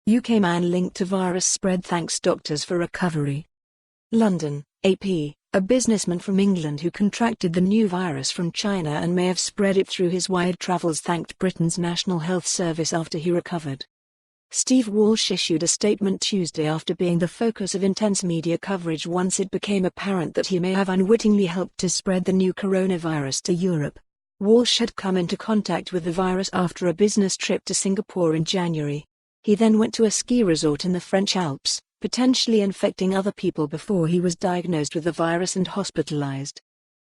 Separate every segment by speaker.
Speaker 1: UK man linked to virus spread thanks doctors for recovery. London, AP. A businessman from England who contracted the new virus from China and may have spread it through his wide travels thanked Britain's National Health Service after he recovered. Steve Walsh issued a statement Tuesday after being the focus of intense media coverage once it became apparent that he may have unwittingly helped to spread the new coronavirus to Europe. Walsh had come into contact with the virus after a business trip to Singapore in January. He then went to a ski resort in the French Alps, potentially infecting other people before he was diagnosed with the virus and hospitalized.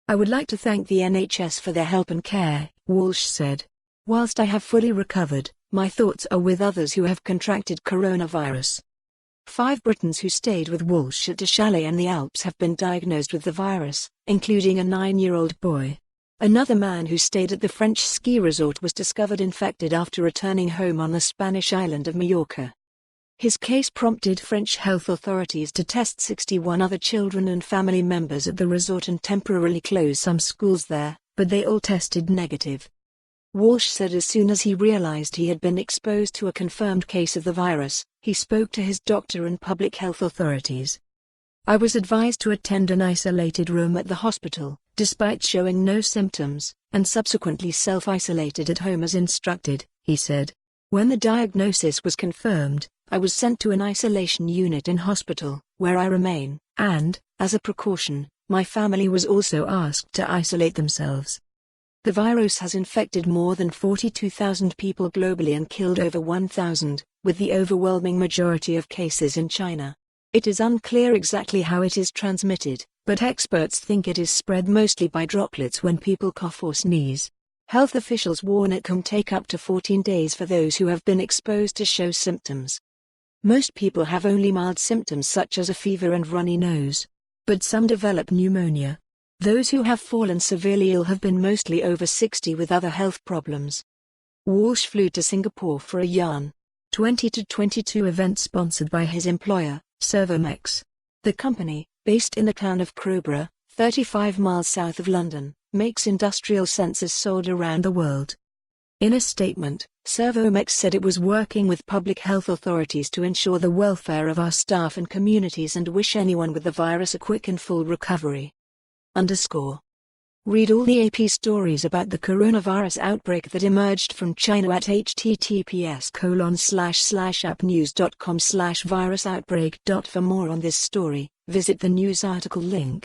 Speaker 1: "I would like to thank the NHS for their help and care," Walsh said. "Whilst I have fully recovered, my thoughts are with others who have contracted coronavirus." 5 Britons who stayed with Walsh at a chalet in the Alps have been diagnosed with the virus, including a 9-year-old boy. Another man who stayed at the French ski resort was discovered infected after returning home on the Spanish island of Majorca. His case prompted French health authorities to test 61 other children and family members at the resort and temporarily close some schools there, but they all tested negative. Walsh said as soon as he realized he had been exposed to a confirmed case of the virus, he spoke to his doctor and public health authorities. "I was advised to attend an isolated room at the hospital, despite showing no symptoms, and subsequently self-isolated at home as instructed," he said. "When the diagnosis was confirmed, I was sent to an isolation unit in hospital, where I remain, and, as a precaution, my family was also asked to isolate themselves." The virus has infected more than 42,000 people globally and killed over 1,000, with the overwhelming majority of cases in China. It is unclear exactly how it is transmitted, but experts think it is spread mostly by droplets when people cough or sneeze. Health officials warn it can take up to 14 days for those who have been exposed to show symptoms. Most people have only mild symptoms such as a fever and runny nose. But some develop pneumonia. Those who have fallen severely ill have been mostly over 60 with other health problems. Walsh flew to Singapore for a yarn 2022 event sponsored by his employer, Servomex. The company, based in the town of Crowborough, 35 miles south of London, makes industrial sensors sold around the world. In a statement, Servomex said it was working with public health authorities to ensure the welfare of our staff and communities and wish anyone with the virus a quick and full recovery. Read all the AP stories about the coronavirus outbreak that emerged from China at https://appnews.com/virusoutbreak. For more on this story, visit the news article link.